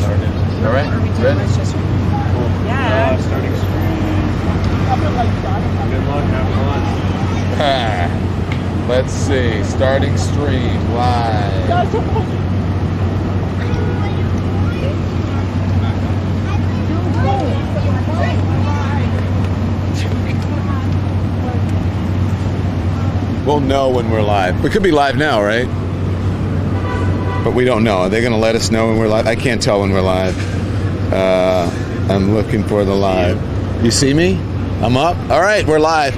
All right, ready? Yeah. Starting stream. Good luck, have fun. Let's see, starting stream live. We'll know when we're live. We could be live now, right? But we don't know. Are they going to let us know when we're live? I can't tell when we're live. I'm looking for the live. You see me? I'm up. All right, we're live.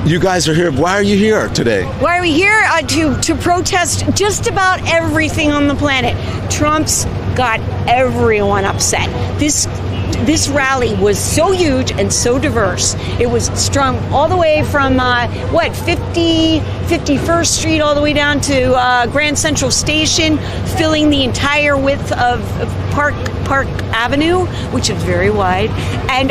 You guys are here. Why are you here today? Why are we here? To protest just about everything on the planet. Trump's got everyone upset. This rally was so huge and so diverse. It was strung all the way from 51st Street all the way down to Grand Central Station, filling the entire width of Park Avenue, which is very wide, and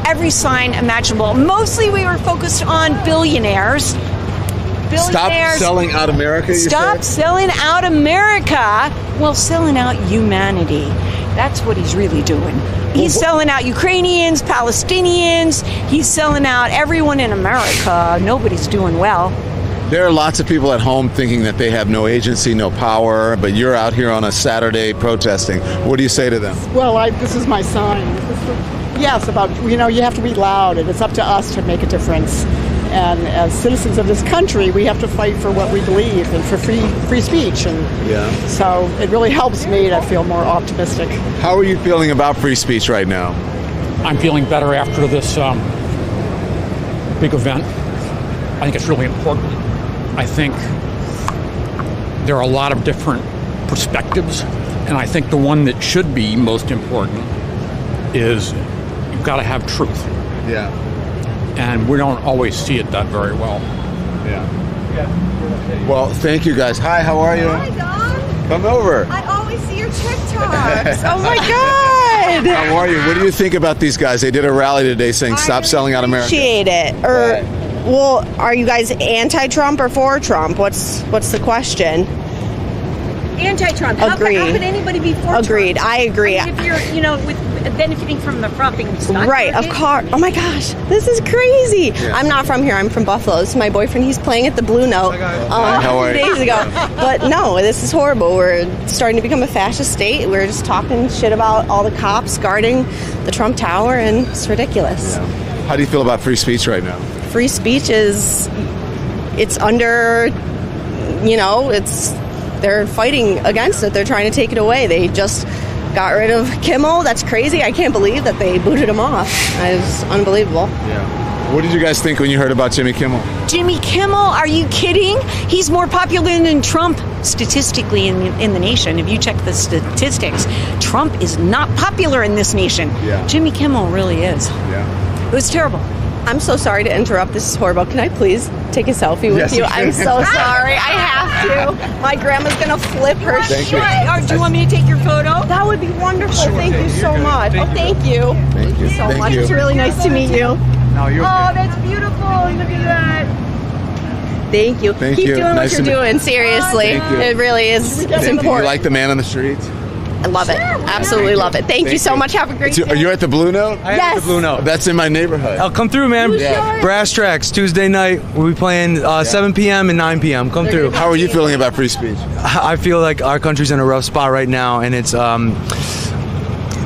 every sign imaginable. Mostly we were focused on billionaires. Stop selling out America, you Stop say? selling out America. Well, selling out humanity. That's what he's really doing. He's selling out Ukrainians, Palestinians. He's selling out everyone in America. Nobody's doing well. There are lots of people at home thinking that they have no agency, no power, but you're out here on a Saturday protesting. What do you say to them? Well, this is my sign. Yes, about, you have to be loud, and it's up to us to make a difference. And as citizens of this country, we have to fight for what we believe and for free speech. And so it really helps me to feel more optimistic. How are you feeling about free speech right now? I'm feeling better after this big event. I think it's really important. I think there are a lot of different perspectives, and I think the one that should be most important is you've got to have truth. Yeah. And we don't always see it that very well. Yeah. Well, thank you guys. Hi, how are you? Hi, Don. Come over. I always see your TikToks. Oh my God. How are you? What do you think about these guys? They did a rally today saying stop selling out America. Appreciate it. Well, are you guys anti-Trump or for Trump? What's the question? Anti-Trump. Agreed. How could anybody be for Agreed. Trump? I agree. I mean, if you're, with benefiting from the propping stock Right, market. of course. Oh my gosh, this is crazy. Yeah. I'm not from here. I'm from Buffalo. This is my boyfriend. He's playing at the Blue Note How are 2 you? days ago. But no, this is horrible. We're starting to become a fascist state. We're just talking shit about all the cops guarding the Trump Tower, and it's ridiculous. Yeah. How do you feel about free speech right now? Free speech it's under, they're fighting against it. They're trying to take it away. They just got rid of Kimmel. That's crazy. I can't believe that they booted him off. It's unbelievable. Yeah. What did you guys think when you heard about Jimmy Kimmel? Jimmy Kimmel, are you kidding? He's more popular than Trump statistically in the nation. If you check the statistics, Trump is not popular in this nation. Yeah. Jimmy Kimmel really is. Yeah. It was terrible. I'm so sorry to interrupt. This is horrible. Can I please take a selfie with Yes, you? you can. I'm so sorry. I have to. My grandma's going to flip her Thank shit. you. Do you want me to take your photo? That would be wonderful. Thank you so much. Thank you. Thank you. So Thank much. you. It's really nice to meet you. No, you're Oh, that's beautiful. Look at that. Thank you. Thank Keep you. doing Nice what to you're meet- doing. Seriously. Thank you. It really is. It's You important. like the man on the streets? I love it. Absolutely love it. Thank you so much. Have a great day. Are you at the Blue Note? I am Yes. at the Blue Note. That's in my neighborhood. I'll come through, man. Yeah. Brass Tracks, Tuesday night. We'll be playing 7 p.m. and 9 p.m. Come through. How are you feeling about free speech? I feel like our country's in a rough spot right now, and it's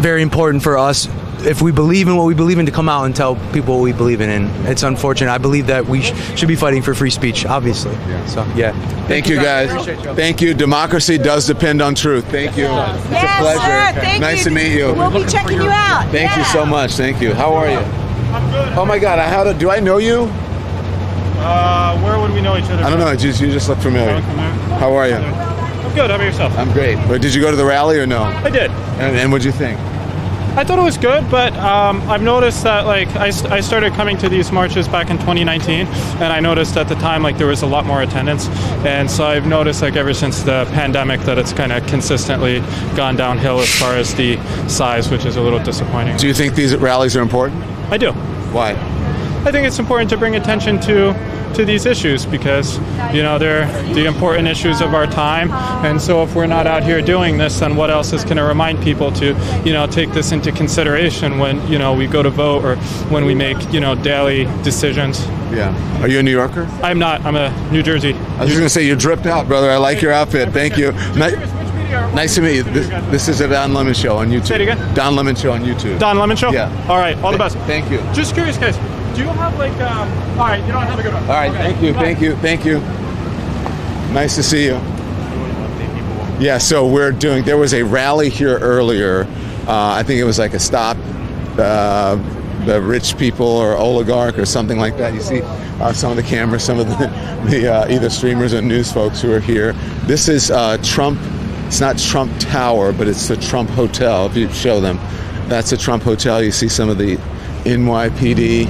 very important for us, if we believe in what we believe in, to come out and tell people what we believe in. And it's unfortunate. I believe that we should be fighting for free speech, obviously. Yeah. So, yeah. Thank you, guys. Appreciate you. Thank you. Democracy does depend on truth. Thank you. It's a pleasure. Sir, thank Nice you. to meet you. We'll be checking you out. Thank you so much. Thank you. How are you? I'm good. Oh my God! Do I know you? Where would we know each other? I don't know. You just look familiar. How are you? I'm good. How about yourself? I'm great. But did you go to the rally or no? I did. And what'd you think? I thought it was good, but I've noticed that I started coming to these marches back in 2019, and I noticed at the time there was a lot more attendance, and so I've noticed ever since the pandemic that it's kind of consistently gone downhill as far as the size, which is a little disappointing. Do you think these rallies are important? I do. Why? I think it's important to bring attention to to these issues because, they're the important issues of our time. And so if we're not out here doing this, then what else is going to remind people to, take this into consideration when, we go to vote or when we make, daily decisions. Yeah. Are you a New Yorker? I'm not. I'm a New Jersey. I was just going to say, you're dripped out, brother. I like your outfit. Thank you. Nice to meet you. This is a Don Lemon Show on YouTube. Say it again? Don Lemon Show on YouTube. Don Lemon Show? Yeah. All right. All the best. Thank you. Just curious, guys. Do you have all right, you don't have a good one. All right. Okay. Thank you. Nice to see you. Yeah, so there was a rally here earlier. I think it was like a stop the rich people or oligarch or something like that. You see some of the cameras, some of the either streamers or news folks who are here. This is Trump. It's not Trump Tower, but it's the Trump Hotel. If you show them, that's the Trump Hotel. You see some of the NYPD.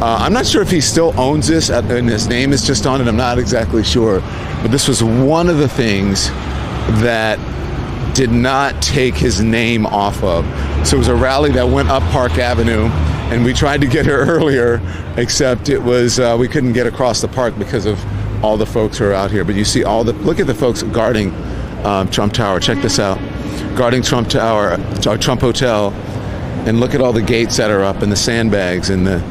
I'm not sure if he still owns this, and his name is just on it. I'm not exactly sure. But this was one of the things that did not take his name off of. So it was a rally that went up Park Avenue, and we tried to get here earlier, except it was we couldn't get across the park because of all the folks who are out here. But you see look at the folks guarding Trump Tower. Check this out. Guarding Trump Tower, Trump Hotel, and look at all the gates that are up and the sandbags and the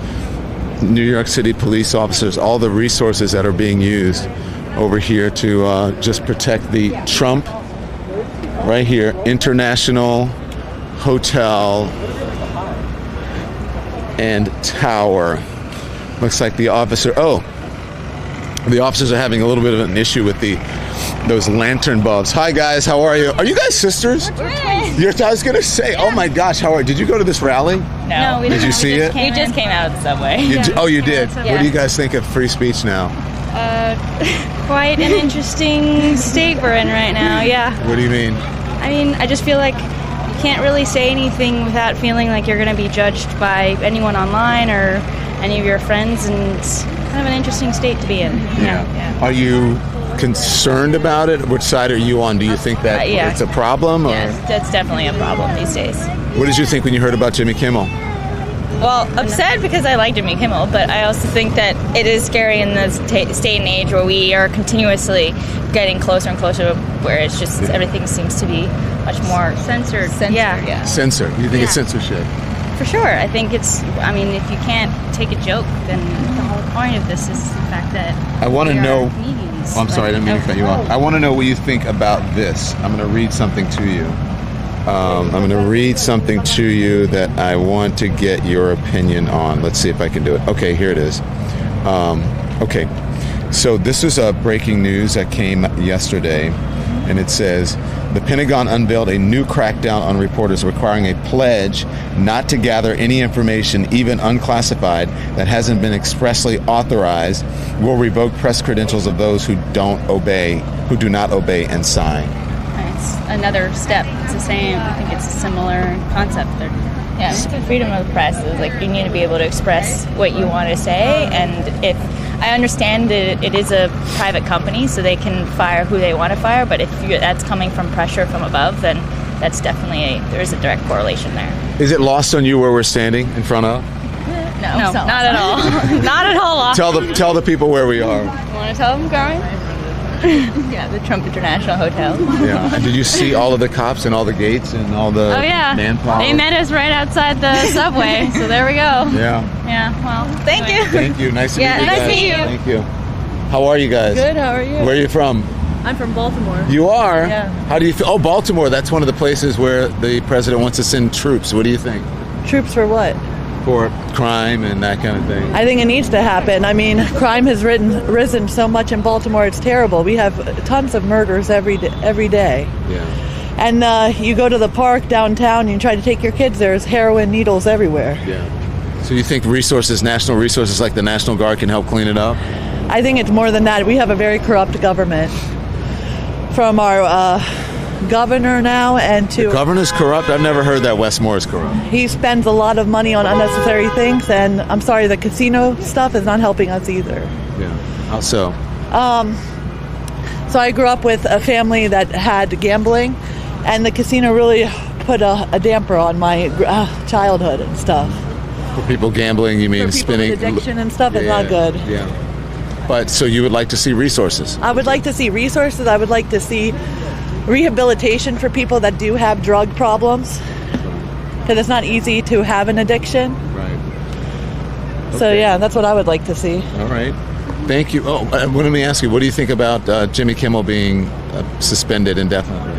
New York City police officers, all the resources that are being used over here to just protect the Trump, right here, International Hotel and Tower. Looks like the officers are having a little bit of an issue with those lantern bulbs. Hi guys, how are you? Are you guys sisters? I was gonna say, oh my gosh, how are you? Did you go to this rally? No, we did. You see it? We just came out of the subway. You did? Yeah. What do you guys think of free speech now? Quite an interesting state we're in right now, yeah. What do you mean? I mean, I just feel like you can't really say anything without feeling like you're going to be judged by anyone online or any of your friends, and it's kind of an interesting state to be in. Yeah. Are you concerned about it? Which side are you on? Do you think that it's a problem? Or? Yes, that's definitely a problem these days. What did you think when you heard about Jimmy Kimmel? Well, upset because I like Jimmy Kimmel, but I also think that it is scary in this state and age where we are continuously getting closer and closer, where it's just everything seems to be much more censored. Yeah. Censored. You think it's censorship? For sure. I think if you can't take a joke, then the whole point of this is the fact that I want to know. Comedians. I'm sorry, I didn't mean to cut you off. I want to know what you think about this. I'm going to read something to you. I'm going to read something to you that I want to get your opinion on. Let's see if I can do it. Okay, here it is. Okay, so this is breaking news that came yesterday, and it says, the Pentagon unveiled a new crackdown on reporters requiring a pledge not to gather any information, even unclassified, that hasn't been expressly authorized, will revoke press credentials of those who do not obey and sign. It's another step. It's the same. I think it's a similar concept. Freedom of the press is like you need to be able to express what you want to say, and if I understand that it is a private company, so they can fire who they want to fire, but if that's coming from pressure from above, then that's definitely there's a direct correlation there. Is it lost on you where we're standing in front of? No, not at all. Not at all. Tell the people where we are. You want to tell them, Garmin? Yeah, the Trump International Hotel. Yeah. And did you see all of the cops and all the gates and all the manpower? They met us right outside the subway, so there we go. Yeah, well, thank you. Thank you. Nice to meet you guys. Nice to meet you. Thank you. How are you guys? Good, how are you? Where are you from? I'm from Baltimore. You are? Yeah. How do you feel? Oh, Baltimore, that's one of the places where the president wants to send troops. What do you think? Troops for what? For crime and that kind of thing. I think it needs to happen. I mean, crime has risen so much in Baltimore, it's terrible. We have tons of murders every day. Yeah. And you go to the park downtown, you try to take your kids, there's heroin needles everywhere. Yeah. So you think national resources like the National Guard can help clean it up? I think it's more than that. We have a very corrupt government. From our governor now and to... The governor's corrupt? I've never heard that Westmore is corrupt. He spends a lot of money on unnecessary things, and I'm sorry, the casino stuff is not helping us either. Yeah. How so? So I grew up with a family that had gambling, and the casino really put a damper on my childhood and stuff. For people gambling, you mean For people spinning? with addiction and stuff is not good. Yeah. But so you would like to see resources? I would like to see resources. I would like to see rehabilitation for people that do have drug problems. Because it's not easy to have an addiction. Right. So yeah, that's what I would like to see. All right. Thank you. Oh, let me ask you, what do you think about Jimmy Kimmel being suspended indefinitely?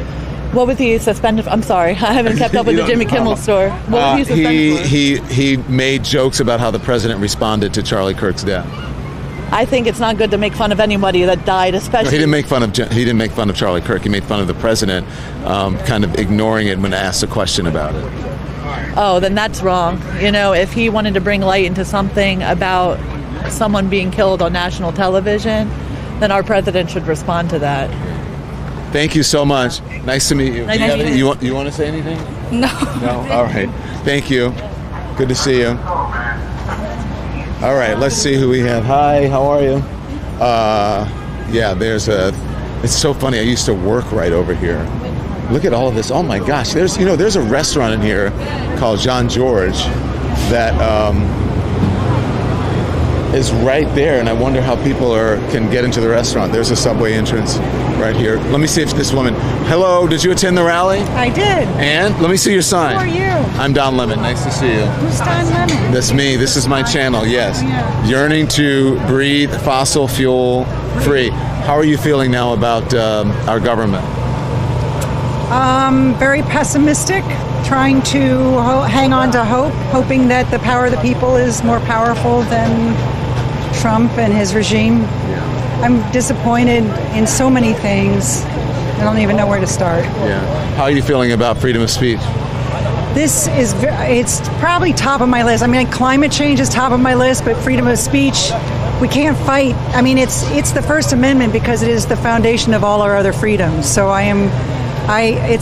What was he suspended? I'm sorry, I haven't kept up with the Jimmy Kimmel store. What was he suspended for? He made jokes about how the president responded to Charlie Kirk's death. I think it's not good to make fun of anybody that died, especially. No, he didn't make fun of Charlie Kirk. He made fun of the president, kind of ignoring it when asked a question about it. Oh, then that's wrong. You know, if he wanted to bring light into something about someone being killed on national television, then our president should respond to that. Thank you so much. Nice to meet you. Nice to meet you. You want to say anything? No. No? All right. Thank you. Good to see you. All right, let's see who we have. Hi, how are you? Yeah, it's so funny. I used to work right over here. Look at all of this. Oh my gosh. There's a restaurant in here called Jean George that is right there, and I wonder how people can get into the restaurant. There's a subway entrance right here. Let me see if this woman. Hello, did you attend the rally? I did. And let me see your sign. Who are you? I'm Don Lemon. Nice to see you. Who's Don Lemon? That's me. This is my channel. Yes. Yeah. Yearning to breathe fossil fuel free. How are you feeling now about our government? Very pessimistic, trying to hang on to hope, hoping that the power of the people is more powerful than Trump and his regime. Yeah. I'm disappointed in so many things. I don't even know where to start. Yeah. How are you feeling about freedom of speech? It's probably top of my list. I mean, climate change is top of my list, but freedom of speech, we can't fight. I mean, it's the First Amendment because it is the foundation of all our other freedoms. So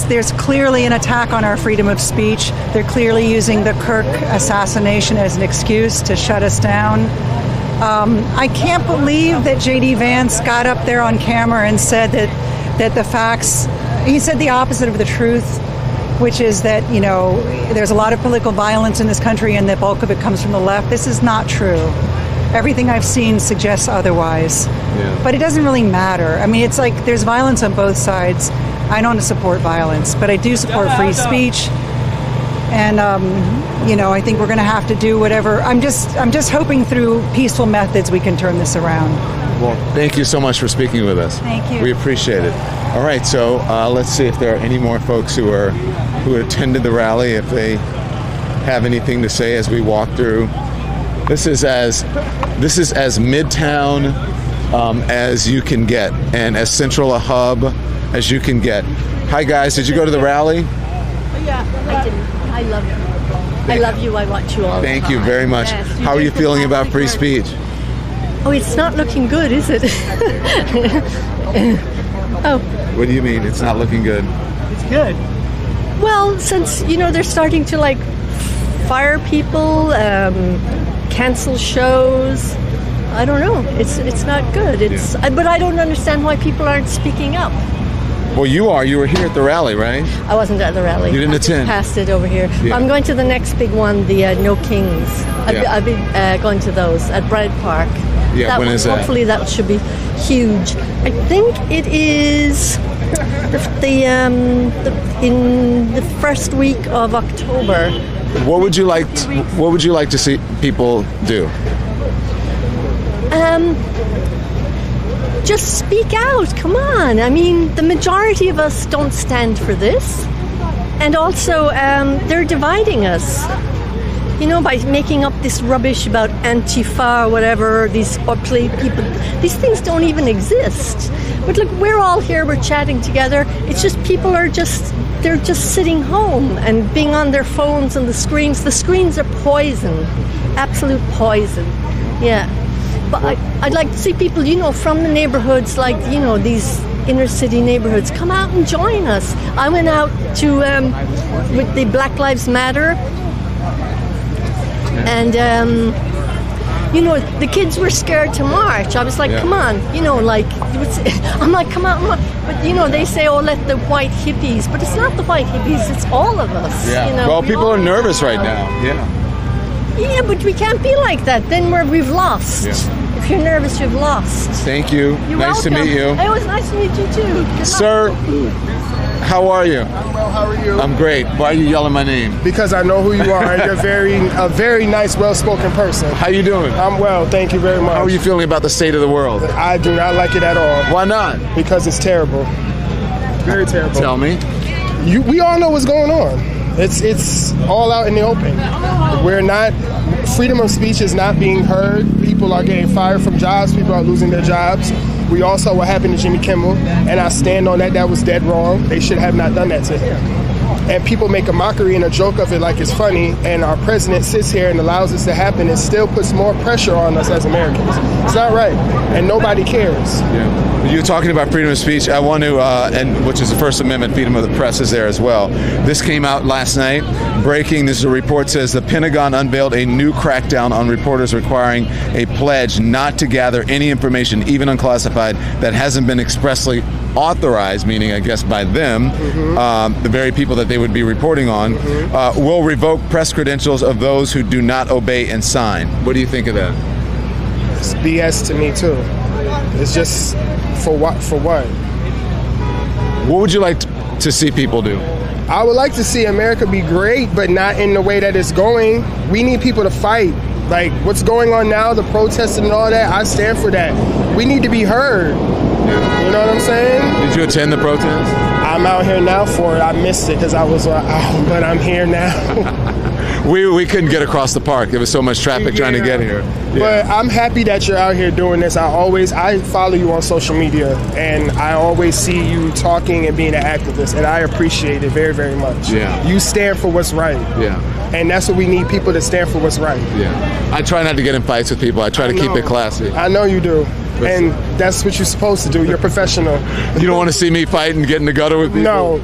there's clearly an attack on our freedom of speech. They're clearly using the Kirk assassination as an excuse to shut us down. I can't believe that J.D. Vance got up there on camera and said that the facts, he said the opposite of the truth, which is that, there's a lot of political violence in this country and the bulk of it comes from the left. This is not true. Everything I've seen suggests otherwise. Yeah. But it doesn't really matter. I mean, it's like there's violence on both sides. I don't support violence, but I do support free speech. And, I think we're going to have to do whatever. I'm just hoping through peaceful methods we can turn this around. Well, thank you so much for speaking with us. Thank you. We appreciate it. All right, so let's see if there are any more folks who attended the rally, if they have anything to say as we walk through. This is as Midtown as you can get, and as central a hub as you can get. Hi guys, did you go to the rally? Yeah, I didn't. I love you. I love you. I watch you all the time. Thank you very much. Yes, how are you feeling about free speech? Oh, it's not looking good, is it? Oh. What do you mean it's not looking good? It's good. Well, since, they're starting to fire people, cancel shows. I don't know. It's not good. But I don't understand why people aren't speaking up. Well, you are. You were here at the rally, right? I wasn't at the rally. You didn't attend? I just passed it over here. Yeah. I'm going to the next big one, the No Kings. I'll be going to those at Bryant Park. Yeah, when is that? Hopefully that should be huge. I think it is in the first week of October. What would you like to see people do? Just speak out. Come on. I mean, the majority of us don't stand for this. And also, they're dividing us. By making up this rubbish about Antifa or whatever, these ugly people. These things don't even exist. But look, we're all here, we're chatting together. It's just people they're just sitting home and being on their phones and the screens. The screens are poison. Absolute poison. Yeah. But I'd like to see people, from the neighborhoods, these inner city neighborhoods, come out and join us. I went out to, with the Black Lives Matter, and, the kids were scared to march. I was like, come on, I'm like, come on. But, they say, oh, let the white hippies. But it's not the white hippies, it's all of us. Yeah. Well, people are nervous right now. Yeah. Yeah, but we can't be like that. Then we've lost. Yeah. you're nervous, you've lost. Thank you. You're nice welcome. to meet you. It was nice to meet you too. Good luck. Sir, how are you? I'm well, how are you? I'm great. Why are you yelling my name? Because I know who you are, and you're a very nice, well-spoken person. How you doing? I'm well, thank you very much. How are you feeling about the state of the world? I do not like it at all. Why not? Because it's terrible. Very terrible. Tell me. We all know what's going on. It's all out in the open. Freedom of speech is not being heard. People are getting fired from jobs. People are losing their jobs. We all saw what happened to Jimmy Kimmel, and I stand on that. That was dead wrong. They should have not done that to him. And people make a mockery and a joke of it like it's funny, and our president sits here and allows this to happen and still puts more pressure on us as Americans. It's not right, and nobody cares. Yeah. You're talking about freedom of speech. I want to, and which is the First Amendment, freedom of the press is there as well. This came out last night. Breaking, this is a report, says the Pentagon unveiled a new crackdown on reporters requiring a pledge not to gather any information, even unclassified, that hasn't been expressly authorized, meaning I guess by them, the very people that they would be reporting on, will revoke press credentials of those who do not obey and sign. What do you think of that? It's BS to me too. It's just for what? What would you like to see people do? I would like to see America be great, but not in the way that it's going. We need people to fight. Like what's going on now, the protesting and all that, I stand for that. We need to be heard. You know what I'm saying? Did you attend the protest? I'm out here now for it. I missed it because I was out, but I'm here now. We couldn't get across the park. There was so much traffic trying to get here. Yeah. But I'm happy that you're out here doing this. I follow you on social media, and I always see you talking and being an activist, and I appreciate it very, very much. Yeah. You stand for what's right. Yeah. And that's what we need, people to stand for what's right. Yeah. I try not to get in fights with people. I try to keep it classy. I know you do. And that's what you're supposed to do. You're professional. You don't want to see me fight and get in the gutter with people? No.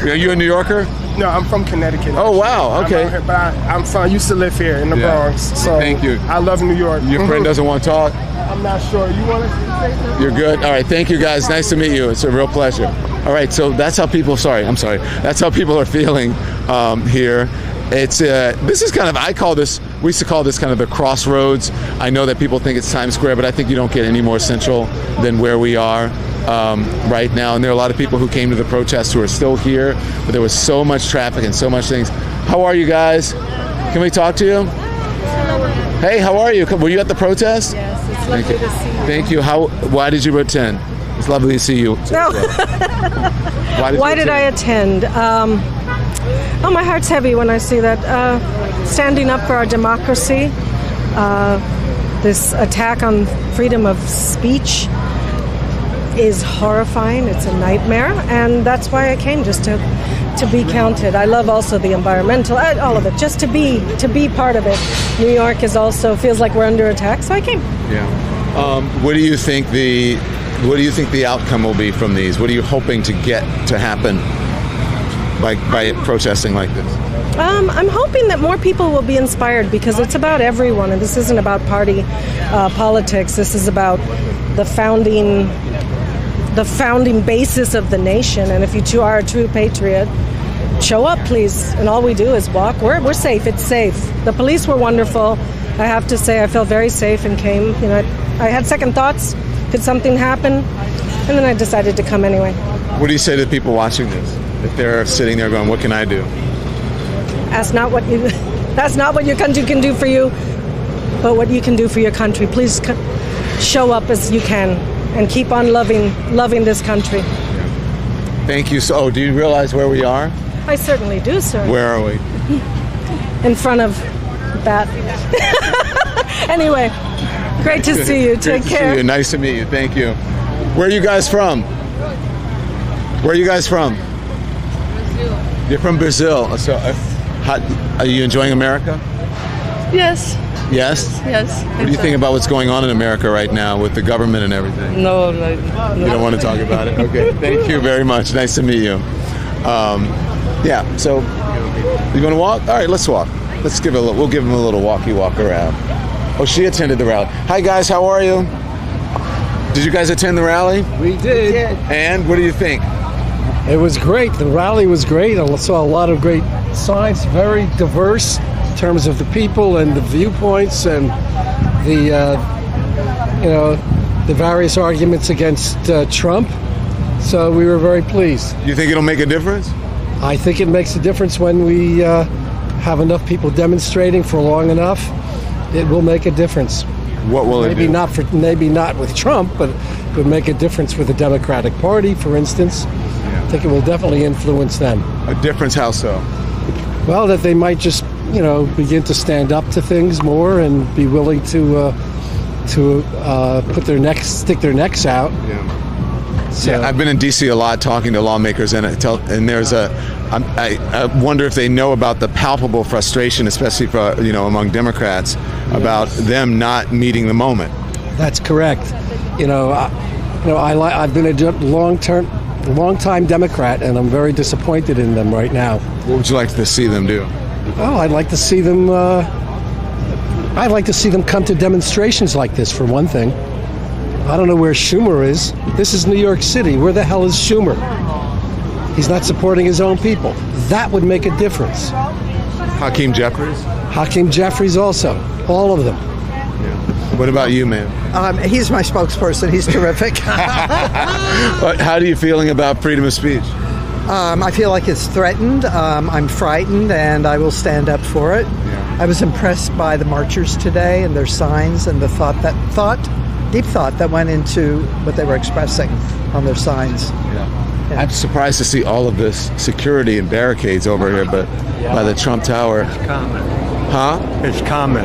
Are you a New Yorker? No, I'm from Connecticut. Oh, wow. Okay. Here, but I used to live here in the Bronx. So thank you. I love New York. Your friend doesn't want to talk? I'm not sure. You want to say something? You're good. All right. Thank you, guys. Nice to meet you. It's a real pleasure. All right. So that's how people, that's how people are feeling here. It's this is kind of, we used to call this kind of the crossroads. I know that people think it's Times Square, but I think you don't get any more central than where we are right now. And there are a lot of people who came to the protest who are still here, but there was so much traffic and so much things. How are you guys? Can we talk to you? Hey, how are you? Were you at the protest? Yes, it's lovely to see you. Thank you. Why did you attend? It's lovely to see you. No. Why did I attend? My heart's heavy when I see that. Standing up for our democracy, this attack on freedom of speech is horrifying. It's a nightmare, and that's why I came, just to be counted. I love also the environmental, all of it, just to be part of it. New York is also feels like we're under attack, so I came. Yeah. What do you think the outcome will be from these? What are you hoping to get to happen by protesting like this? I'm hoping that more people will be inspired, because it's about everyone, and this isn't about party politics. This is about the founding basis of the nation. And if you are a true patriot, show up, please. And all we do is walk. We're safe. It's safe. The police were wonderful. I have to say, I felt very safe and came. I had second thoughts. Could something happen? And then I decided to come anyway. What do you say to the people watching this? If they're sitting there going, what can I do? That's not what your country can do for you, but what you can do for your country. Please show up as you can and keep on loving this country. Thank you. So, do you realize where we are? I certainly do, sir. Where are we? In front of that. Anyway, great to see you. Take care. See you. Nice to meet you. Thank you. Where are you guys from? Where are you guys from? Brazil. You're from Brazil. So, are you enjoying America? Yes. Yes? Yes. What do you think about what's going on in America right now with the government and everything? No. You don't want to talk about it? Okay. Thank you very much. Nice to meet you. Yeah. So, you want to walk? All right. Let's walk. We'll give him a little walk around. Oh, she attended the rally. Hi guys. How are you? Did you guys attend the rally? We did. And what do you think? It was great. The rally was great. I saw a lot of great signs, very diverse terms of the people and the viewpoints and the the various arguments against Trump. So we were very pleased. You think it'll make a difference? I think it makes a difference when we have enough people demonstrating for long enough. It will make a difference. What will it do? Maybe not with Trump, but it would make a difference with the Democratic Party, for instance. I think it will definitely influence them. A difference? How so? Well, that they might just, begin to stand up to things more and be willing to stick their necks out. Yeah. So. Yeah, I've been in D.C. a lot talking to lawmakers, and there's I wonder if they know about the palpable frustration, especially for among Democrats, about them not meeting the moment. That's correct. I've been a long-time Democrat, and I'm very disappointed in them right now. What would you like to see them do? Well, I'd like to see them. I'd like to see them come to demonstrations like this, for one thing. I don't know where Schumer is. This is New York City. Where the hell is Schumer? He's not supporting his own people. That would make a difference. Hakeem Jeffries? Hakeem Jeffries also. All of them. Yeah. What about you, ma'am? He's my spokesperson. He's terrific. How are you feeling about freedom of speech? I feel like it's threatened. I'm frightened, and I will stand up for it. Yeah. I was impressed by the marchers today and their signs and the deep thought that went into what they were expressing on their signs. Yeah. I'm surprised to see all of this security and barricades over here, but by the Trump Tower. It's common. Huh? It's common.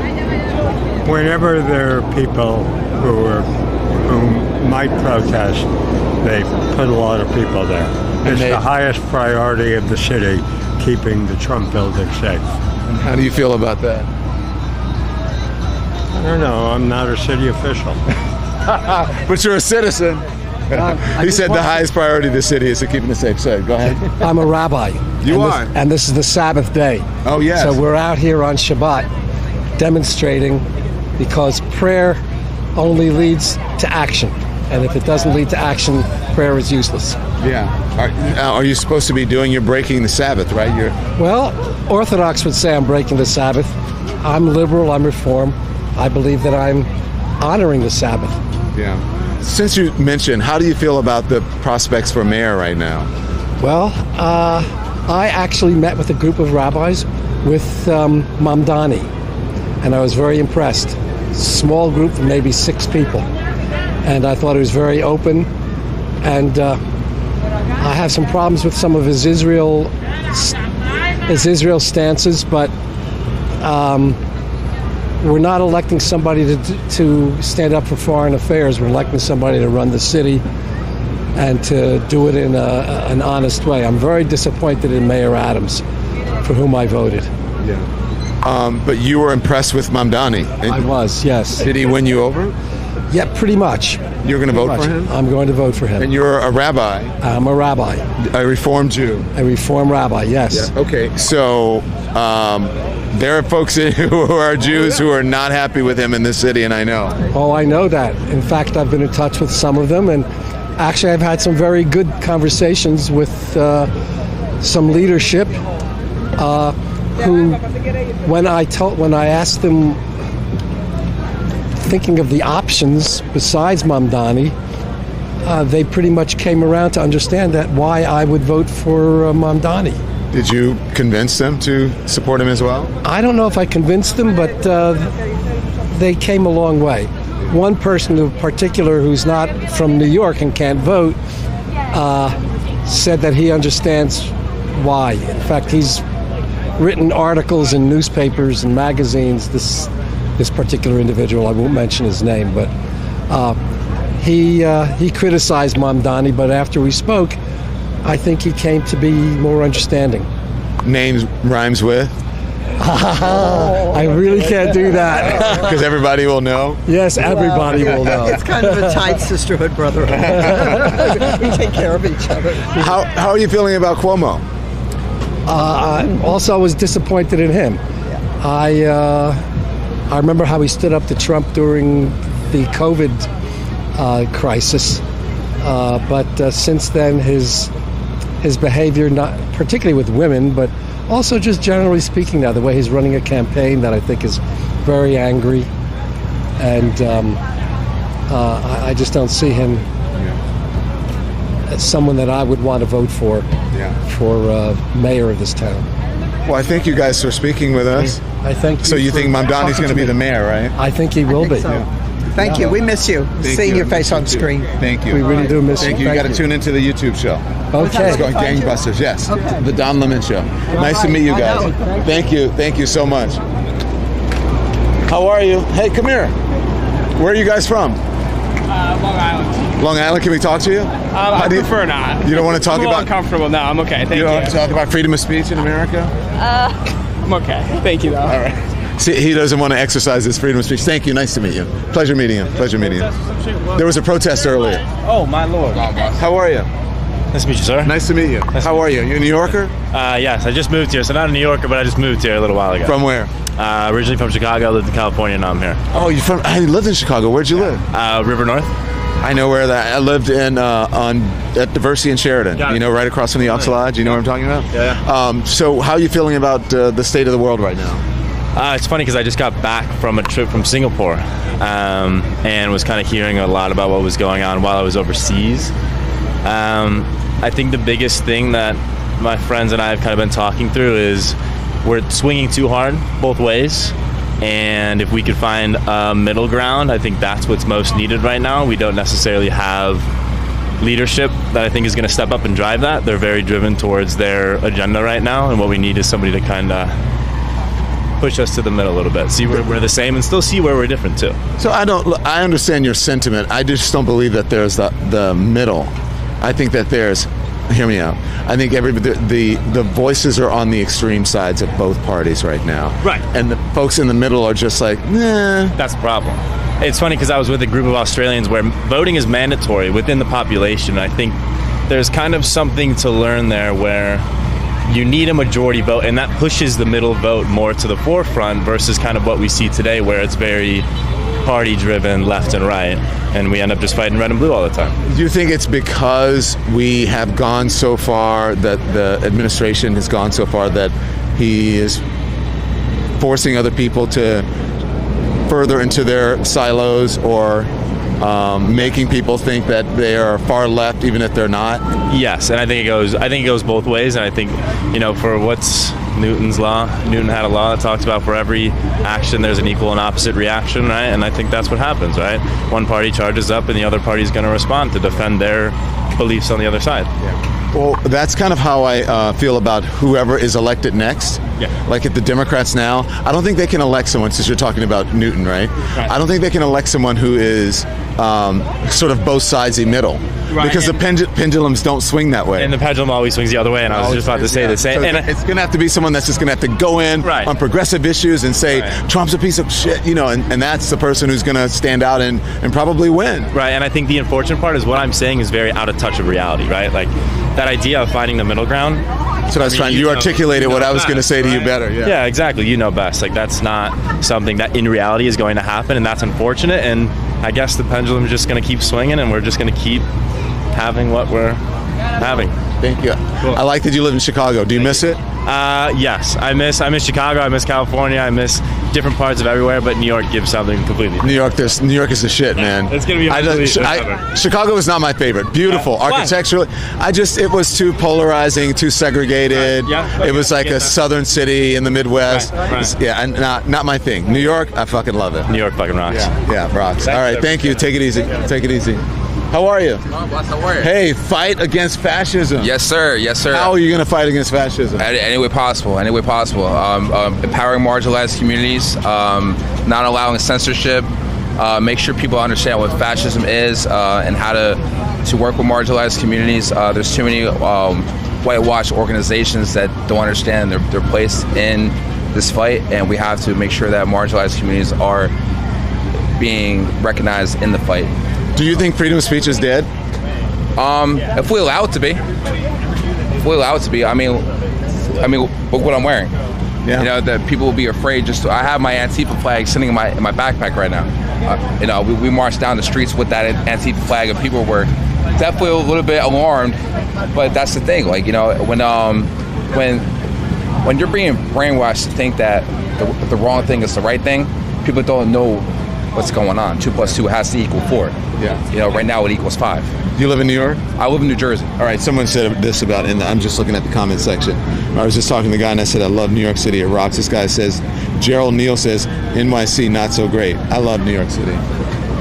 Whenever there are people who might protest, they put a lot of people there. It's the highest priority of the city, keeping the Trump building safe. And how do you feel about that? I don't know. I'm not a city official. But you're a citizen. He said the highest priority of the city is to keeping it safe. So go ahead. I'm a rabbi. You are? And this is the Sabbath day. Oh, yes. So we're out here on Shabbat demonstrating because prayer only leads to action. And if it doesn't lead to action, prayer is useless. Yeah. Are you supposed to be you're breaking the Sabbath, right? Well, Orthodox would say I'm breaking the Sabbath. I'm liberal, I'm Reform. I believe that I'm honoring the Sabbath. Yeah. Since you mentioned, how do you feel about the prospects for mayor right now? Well, I actually met with a group of rabbis with Mamdani, and I was very impressed. Small group of maybe 6 people. And I thought he was very open, and I have some problems with some of his Israel stances, but we're not electing somebody to stand up for foreign affairs. We're electing somebody to run the city and to do it in an honest way. I'm very disappointed in Mayor Adams, for whom I voted. Yeah. But you were impressed with Mamdani. I was, yes. Did he win you over? Yeah, pretty much. You're going to vote for him? I'm going to vote for him. And you're a rabbi? I'm a rabbi. A Reform Jew? A Reform rabbi, yes. Yeah. Okay, so there are folks who are Jews who are not happy with him in this city, and I know. Oh, I know that. In fact, I've been in touch with some of them, and actually I've had some very good conversations with some leadership who, when I asked them, thinking of the options besides Mamdani, they pretty much came around to understand that why I would vote for Mamdani. Did you convince them to support him as well? I don't know if I convinced them, but they came a long way. One person in particular who's not from New York and can't vote said that he understands why. In fact, he's written articles in newspapers and magazines, this particular individual, I won't mention his name, but he criticized Mamdani, but after we spoke, I think he came to be more understanding. Names rhymes with? I really can't do that. Because everybody will know? Yes, everybody will know. It's kind of a tight sisterhood, brotherhood. We take care of each other. How are you feeling about Cuomo? Also, I was disappointed in him. I remember how he stood up to Trump during the COVID crisis, but since then his his behavior, not particularly with women, but also just generally speaking now, the way he's running a campaign that I think is very angry. And I just don't see him as someone that I would want to vote for mayor of this town. Well, I thank you guys for speaking with us. I thank you. So you think Mamdani's going to be the mayor, right? I think he will be. So. Thank you. We miss you. Seeing your face on screen. Thank you. We really do miss you. Thank you. You got to tune into the YouTube show. Okay. It's going gangbusters. Yes. Okay. The Don Lemon Show. Nice to meet you guys. Thank you. Thank you so much. How are you? Hey, come here. Where are you guys from? Long Island. Long Island. Can we talk to you? I prefer not. You don't want to talk I'm about? Uncomfortable. No, I'm okay. Thank you. You don't want to talk about freedom of speech in America? I'm okay. Thank you, though. All right. See, he doesn't want to exercise his freedom of speech. Thank you. Nice to meet you. Pleasure meeting you. Pleasure meeting you. There was a protest earlier. Oh, my Lord. How are you? Nice to meet you, sir. Nice to meet you. How are you? You a New Yorker? Yes, I just moved here. So not a New Yorker, but I just moved here a little while ago. From where? Originally from Chicago, lived in California, now I'm here. Oh, you from? I lived in Chicago. Where'd you live? River North. I know where that. I lived in at Diversity in Sheridan. You know, right across from the Elks Lodge. You know what I'm talking about? Yeah. So, how are you feeling about the state of the world right now? It's funny because I just got back from a trip from Singapore, and was kind of hearing a lot about what was going on while I was overseas. I think the biggest thing that my friends and I have kind of been talking through is we're swinging too hard both ways. And if we could find a middle ground, I think that's what's most needed right now. We don't necessarily have leadership that I think is going to step up and drive that. They're very driven towards their agenda right now, and what we need is somebody to kind of push us to the middle a little bit, see where we're the same and still see where we're different too. So I understand your sentiment. I just don't believe that there's the middle. I think that there's, hear me out, I think the voices are on the extreme sides of both parties right now. Right. And the folks in the middle are just like, nah. That's the problem. It's funny because I was with a group of Australians where voting is mandatory within the population. I think there's kind of something to learn there where you need a majority vote, and that pushes the middle vote more to the forefront versus kind of what we see today where it's very party-driven left and right, and we end up just fighting red and blue all the time. Do you think it's because we have gone so far, that the administration has gone so far that he is forcing other people to further into their silos, or making people think that they are far left even if they're not? Yes, and I think it goes both ways, and I think, for what's Newton's law, Newton had a law that talks about for every action there's an equal and opposite reaction, right? And I think that's what happens, right? One party charges up and the other party is going to respond to defend their beliefs on the other side. Yeah. Well, that's kind of how I feel about whoever is elected next. Yeah. Like at the Democrats now, I don't think they can elect someone, since you're talking about Newton, right? I don't think they can elect someone who is sort of both sides the middle. Right. Because the pendulums don't swing that way. And the pendulum always swings the other way, and I was just about to say the same. So and it's going to have to be someone that's just going to have to go in on progressive issues and say, Trump's a piece of shit, and that's the person who's going to stand out and probably win. Right, and I think the unfortunate part is what I'm saying is very out of touch of reality, right? Like, that idea of finding the middle ground. So that's fine. You articulated what I was going to say to you better. Yeah, exactly. You know best. Like, that's not something that in reality is going to happen, and that's unfortunate. And I guess the pendulum is just going to keep swinging, and we're just going to keep having what we're having. Thank you. Cool. I like that you live in Chicago. Do you miss it? Yes, I miss Chicago. I miss California. I miss different parts of everywhere. But New York gives something completely. New York is the shit, man. It's gonna be. Chicago is not my favorite. Beautiful architecturally. It was too polarizing, too segregated. It was like a southern city in the Midwest. Yeah, and not my thing. New York, I fucking love it. New York fucking rocks. Yeah, rocks. All right, thank you. Take it easy. Take it easy. How are you? How are you? Hey, fight against fascism. Yes, sir. Yes, sir. How are you going to fight against fascism? Any way possible. Any way possible. Empowering marginalized communities, not allowing censorship, make sure people understand what fascism is, and how to work with marginalized communities. There's too many whitewash organizations that don't understand their place in this fight, and we have to make sure that marginalized communities are being recognized in the fight. Do you think freedom of speech is dead? If we allow it to be. If we allow it to be. I mean, look what I'm wearing. Yeah. That people will be afraid. I have my Antifa flag sitting in my backpack right now. We marched down the streets with that Antifa flag, and people were definitely a little bit alarmed. But that's the thing, like, you know, when you're being brainwashed to think that the wrong thing is the right thing, people don't know what's going on. 2 + 2 has to equal 4. Yeah. You know, right now it equals 5. Do you live in New York? I live in New Jersey. All right, someone said this about, and I'm just looking at the comment section. I was just talking to the guy and I said, I love New York City, it rocks. This guy says, Gerald Neal says, NYC, not so great. I love New York City.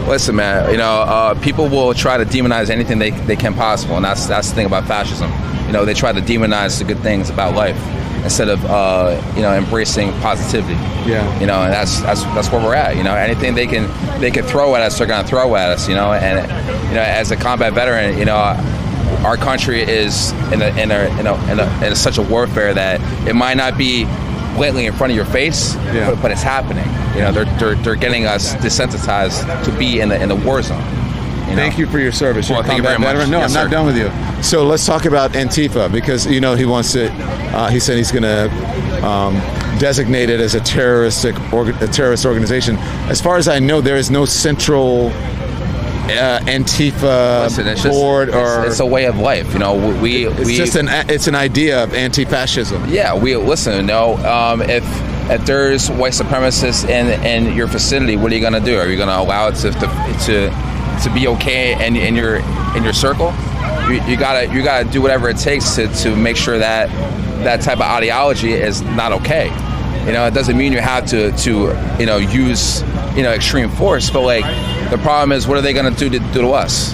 Listen, man, you know, people will try to demonize anything they can possible, and that's the thing about fascism. You know, they try to demonize the good things about life instead of you know, embracing positivity. Yeah. You know, and that's where we're at. You know, anything they can throw at us, they're gonna throw at us. You know, and you know, as a combat veteran, you know, our country is in such a warfare that it might not be blatantly in front of your face, but it's happening. You know, they're getting us desensitized to be in the war zone. You know? Thank you for your service. Well, thank you very much. No, Yes, I'm not sir. done with you. So let's talk about Antifa, because, you know, he wants to, he said he's going to designate it as a terrorist organization. As far as I know, there is no central Antifa board, or it's a way of life. You know, it's an idea of anti-fascism. Yeah, we listen. You know, if there's white supremacists in your vicinity, what are you going to do? Are you going to allow it to be okay in your circle? You gotta do whatever it takes to make sure that type of ideology is not okay. You know, it doesn't mean you have to you know, use, you know, extreme force, but like, the problem is, what are they going to do to us?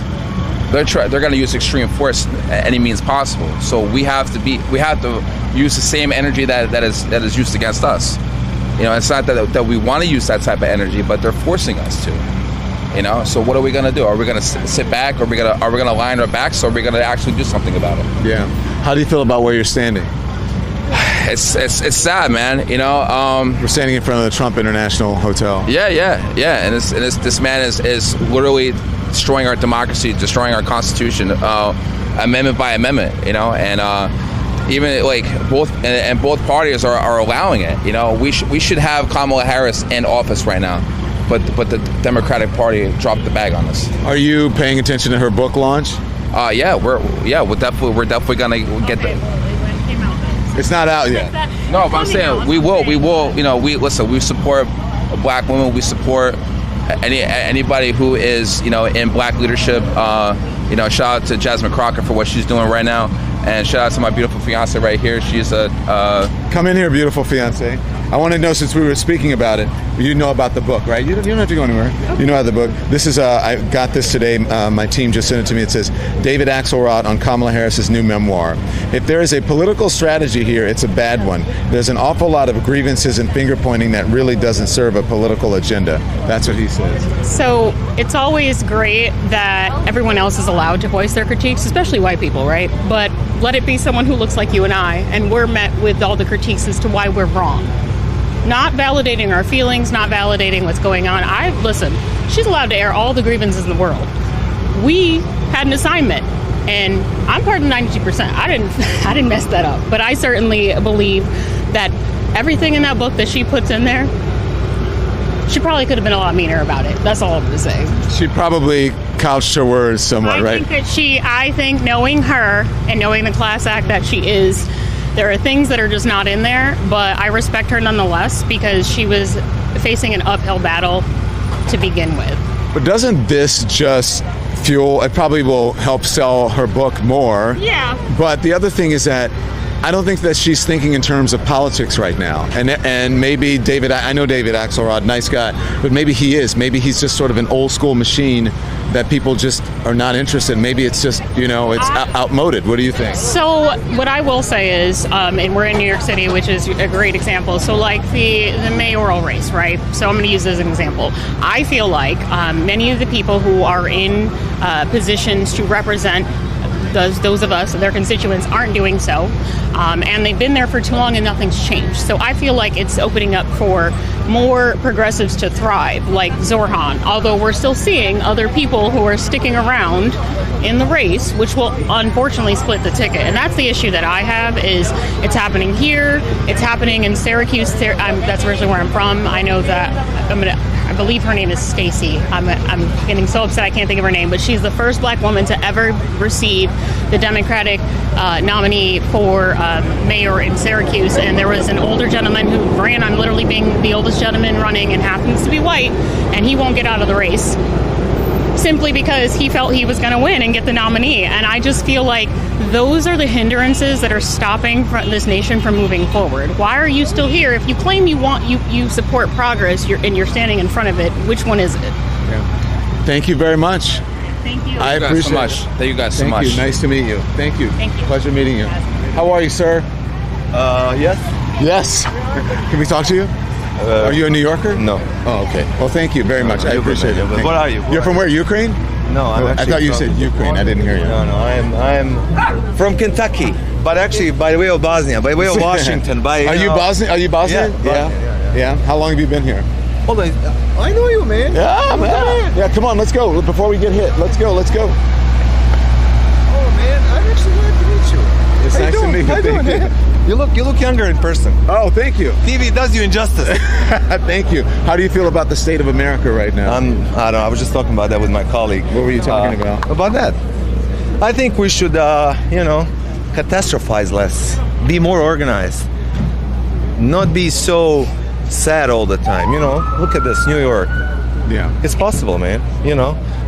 They're going to use extreme force at any means possible. So we have to use the same energy that is used against us. You know, it's not that we want to use that type of energy, but they're forcing us to. You know, so what are we going to do? Are we going to sit back? Are we going to lie on our backs? Or are we going to actually do something about it? Yeah. How do you feel about where you're standing? It's sad, man. You know, we're standing in front of the Trump International Hotel. Yeah. And this man is literally destroying our democracy, destroying our Constitution, amendment by amendment. You know, and even like both parties are allowing it. You know, we should have Kamala Harris in office right now, but the Democratic Party dropped the bag on us. Are you paying attention to her book launch? Yeah, we're definitely gonna get the. It's not out yet. No, but I'm saying we will. You know, we support black women. We support anybody who is, you know, in black leadership. You know, shout out to Jasmine Crocker for what she's doing right now, and shout out to my beautiful fiance right here. She's a come in here, beautiful fiance. I want to know, since we were speaking about it, you know about the book, right? You don't have to go anywhere. You know about the book. This is, I got this today. My team just sent it to me. It says, David Axelrod on Kamala Harris's new memoir. If there is a political strategy here, it's a bad one. There's an awful lot of grievances and finger pointing that really doesn't serve a political agenda. That's what he says. So it's always great that everyone else is allowed to voice their critiques, especially white people, right? But let it be someone who looks like you and I, and we're met with all the critiques as to why we're wrong. Not validating our feelings, not validating what's going on. Listen, she's allowed to air all the grievances in the world. We had an assignment, and I'm part of 92%. I didn't mess that up, but I certainly believe that everything in that book that she puts in there, she probably could have been a lot meaner about it. That's all I'm going to say. She probably couched her words somewhat, right? I think knowing her and knowing the class act that she is, there are things that are just not in there, but I respect her nonetheless because she was facing an uphill battle to begin with. But doesn't this just fuel, it probably will help sell her book more. Yeah. But the other thing is that I don't think that she's thinking in terms of politics right now. And maybe David, I know David Axelrod, nice guy, but maybe he is. Maybe he's just sort of an old school machine that people just are not interested in. Maybe it's just, you know, it's outmoded. What do you think? So what I will say is, and we're in New York City, which is a great example. So like the mayoral race, right? So I'm going to use this as an example. I feel like many of the people who are in positions to represent those of us, their constituents, aren't doing so. And they've been there for too long and nothing's changed. So I feel like it's opening up for more progressives to thrive, like Zorhan, although we're still seeing other people who are sticking around in the race, which will unfortunately split the ticket. And that's the issue that I have, is it's happening here, it's happening in Syracuse. That's originally where I'm from. I know that I believe her name is Stacy. I'm getting so upset I can't think of her name, but she's the first black woman to ever receive the Democratic nominee for mayor in Syracuse. And there was an older gentleman who ran on literally being the oldest gentleman running and happens to be white, and he won't get out of the race simply because he felt he was going to win and get the nominee. And I just feel like those are the hindrances that are stopping this nation from moving forward. Why are you still here? If you claim you support progress, and you're standing in front of it, which one is it? Yeah. Thank you very much. Thank you. I appreciate it. Thank you guys so Thank much. you. Nice to meet you. Thank you. Thank you. Pleasure meeting you. How are you, sir? Yes. Yes. Can we talk to you? Are you a New Yorker? No. Oh, okay. Well, thank you very much. I appreciate it. What are you? You're from where? Ukraine? No, I'm I actually thought you from- said Ukraine. I didn't hear you. No, I am from Kentucky, but actually by the way of Bosnia, by the way of Washington. Are you Bosnian? Are you Bosnian? Yeah. How long have you been here? Hold on. I know you, man. Yeah, man. Yeah, come on, let's go. Before we get hit, let's go. Oh man, I'm actually glad to meet you. It's How you nice to doing? meet you. How you doing, Thank you. man? You look younger in person. Oh, thank you. TV does you injustice. Thank you. How do you feel about the state of America right now? I don't know. I was just talking about that with my colleague. What were you talking about? About that. I think we should, catastrophize less, be more organized, not be so sad all the time. Look at this, New York. Yeah, it's possible, man.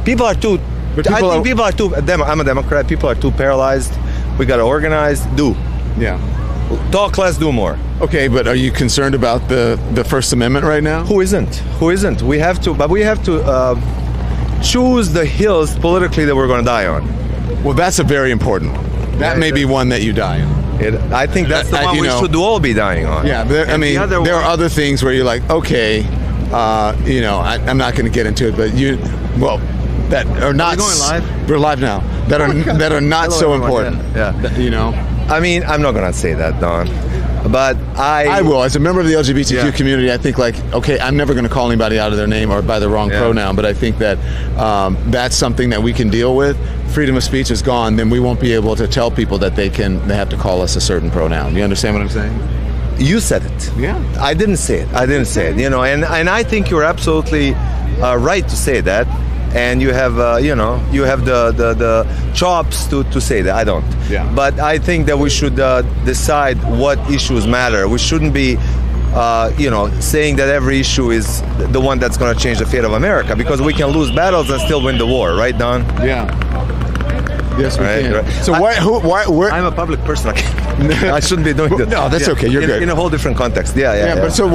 People are too. I'm a Democrat. People are too paralyzed. We got to organize. Do. Yeah. Talk less, do more. Okay, but are you concerned about the First Amendment right now? Who isn't? We have to choose the hills politically that we're going to die on. Well, that's a very important. That may be one that you die on. I think that's the one we should all be dying on. Yeah, there are other things where you're like, okay, I'm not going to get into it, but that are not. Are we going live? We're live now. That are not Hello, so everyone. important. Yeah. I mean, I'm not going to say that, Don, but I will. As a member of the LGBTQ community, I think okay, I'm never going to call anybody out of their name or by the wrong pronoun, but I think that that's something that we can deal with. Freedom of speech is gone, then we won't be able to tell people that they have to call us a certain pronoun. You understand what I'm saying? You said it. Yeah. I didn't say it. And I think you're absolutely right to say that. And you have the chops to say that. I don't. Yeah. But I think that we should decide what issues matter. We shouldn't be, saying that every issue is the one that's going to change the fate of America, because we can lose battles and still win the war, right, Don? Yeah. Yes, we can. Right. So where? I'm a public person. I shouldn't be doing that. No, that's okay. You're good. In a whole different context. Yeah. But so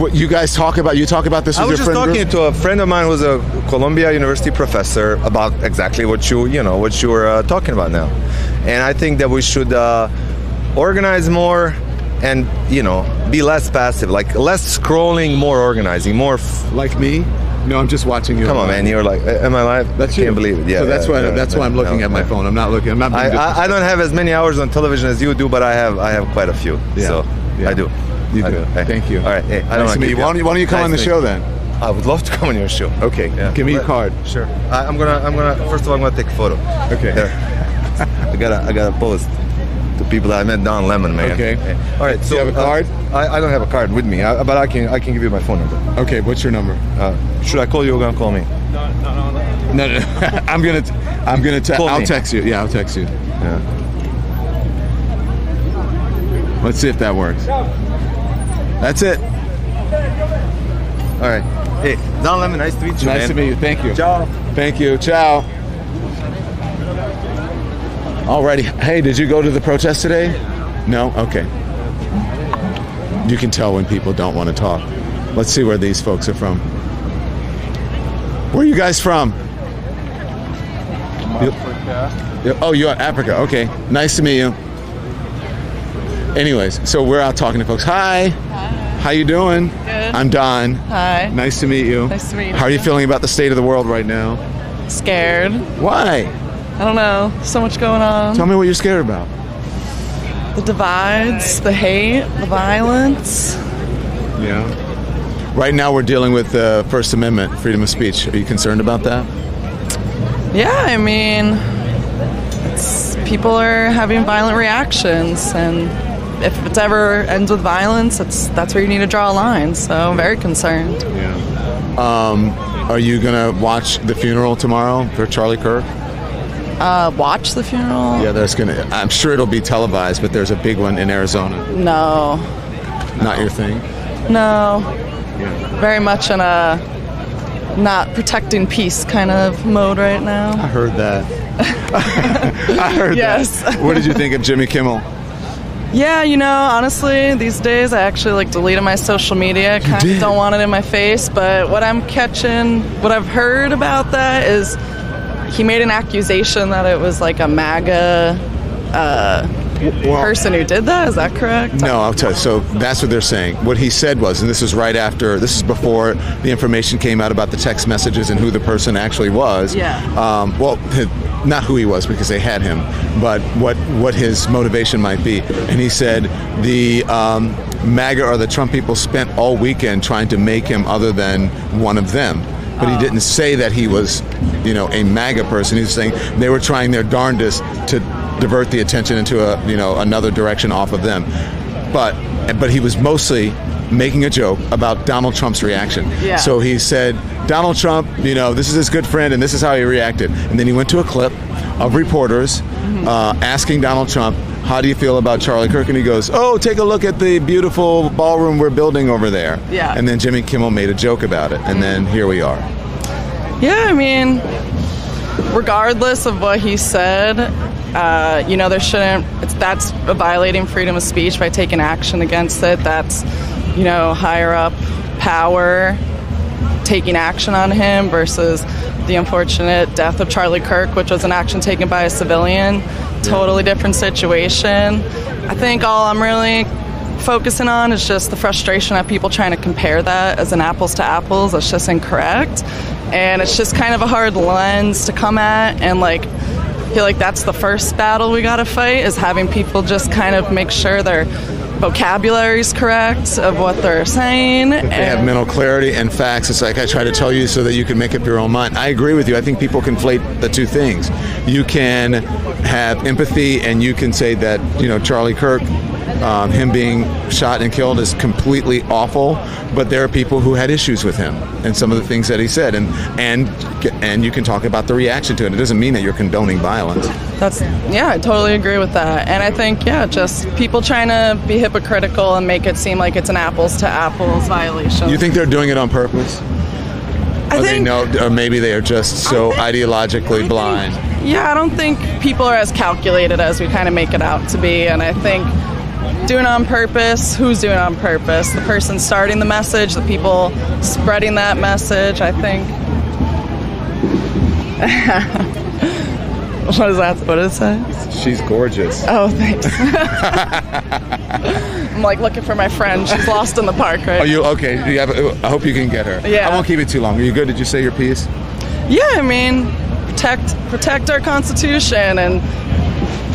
you guys talk about this with your friend I was just talking group? to a friend of mine who's a Columbia University professor about exactly what you were talking about now, and I think that we should organize more and be less passive, like less scrolling, more organizing, more like me. No, I'm just watching you. Come on, man! You're like, am I live? That's I can't believe it. Yeah. So that's why I'm looking at my phone. I'm not looking. I don't have as many hours on television as you do, but I have quite a few. Yeah. So I do. You do. Hey. Thank you. All right. Hey, I don't nice to meet you. Why don't you come on the show then? I would love to come on your show. Okay. Yeah. Give me your card. Sure. I'm gonna. First of all, I'm gonna take a photo. Okay. I gotta post to people that I met. Don Lemon, man. Okay. All right. So do you have a card? I don't have a card with me, but I can give you my phone number. Okay. What's your number? Should I call you or gonna call me? No. I'll text you. Yeah, I'll text you. Yeah. Let's see if that works. That's it. All right. Hey, Don Lemon, nice to meet you, Nice man. to meet you. Thank you. Ciao. Thank you. Ciao. Alrighty. Hey, did you go to the protest today? No? Okay. You can tell when people don't want to talk. Let's see where these folks are from. Where are you guys from? Africa. Oh, you're Africa. Okay. Nice to meet you. Anyways, so we're out talking to folks. Hi. How you doing? Good. I'm Don. Hi. Nice to meet you. Nice to meet you. How are you feeling about the state of the world right now? Scared. Why? I don't know. So much going on. Tell me what you're scared about. The divides, the hate, the violence. Yeah. Right now we're dealing with the First Amendment, freedom of speech. Are you concerned about that? Yeah, I mean, people are having violent reactions, and if it's ever ends with violence, that's where you need to draw a line. So I'm very concerned. Are you gonna watch the funeral tomorrow for Charlie Kirk? Watch the funeral? Yeah, I'm sure it'll be televised, but there's a big one in Arizona. No. Not your thing? No. Very much in a not protecting peace kind of mode right now. I heard that. I heard Yes. that. What did you think of Jimmy Kimmel? Yeah, honestly, these days I actually deleted my social media. Kind of don't want it in my face, but what I've heard about that is he made an accusation that it was like a MAGA person who did that. Is that correct? No, I'll tell you. So that's what they're saying. What he said was, and this is before the information came out about the text messages and who the person actually was. Yeah. Not who he was because they had him, but what his motivation might be. And he said the MAGA or the Trump people spent all weekend trying to make him other than one of them. But he didn't say that he was, a MAGA person. He was saying they were trying their darndest to divert the attention into another direction off of them. But he was mostly making a joke about Donald Trump's reaction. Yeah. So he said, Donald Trump, this is his good friend, and this is how he reacted. And then he went to a clip of reporters asking Donald Trump, how do you feel about Charlie Kirk? And he goes, oh, take a look at the beautiful ballroom we're building over there. Yeah. And then Jimmy Kimmel made a joke about it. And then here we are. Yeah, I mean, regardless of what he said, there shouldn't, that's violating freedom of speech by taking action against it. That's, higher up power taking action on him versus the unfortunate death of Charlie Kirk, which was an action taken by a civilian. Totally different situation. I think all I'm really focusing on is just the frustration of people trying to compare that as an apples to apples. That's just incorrect. And it's just kind of a hard lens to come at, and I feel like that's the first battle we gotta fight, is having people just kind of make sure their vocabulary is correct of what they're saying. They have mental clarity and facts. It's like I try to tell you so that you can make up your own mind. I agree with you. I think people conflate the two things. You can have empathy and you can say that, Charlie Kirk, him being shot and killed is completely awful, but there are people who had issues with him and some of the things that he said, and you can talk about the reaction to it. It doesn't mean that you're condoning violence. I totally agree with that. And I think, just people trying to be hypocritical and make it seem like it's an apples to apples violation. You think they're doing it on purpose? Or maybe they are just so ideologically blind. I don't think people are as calculated as we kind of make it out to be. And I think doing it on purpose, who's doing it on purpose? The person starting the message, the people spreading that message, I think. What is that? What did it say? She's gorgeous. Oh, thanks. I'm looking for my friend. She's lost in the park right now. You okay? I hope you can get her. Yeah. I won't keep it too long. Are you good? Did you say your piece? Yeah, I mean, protect our Constitution and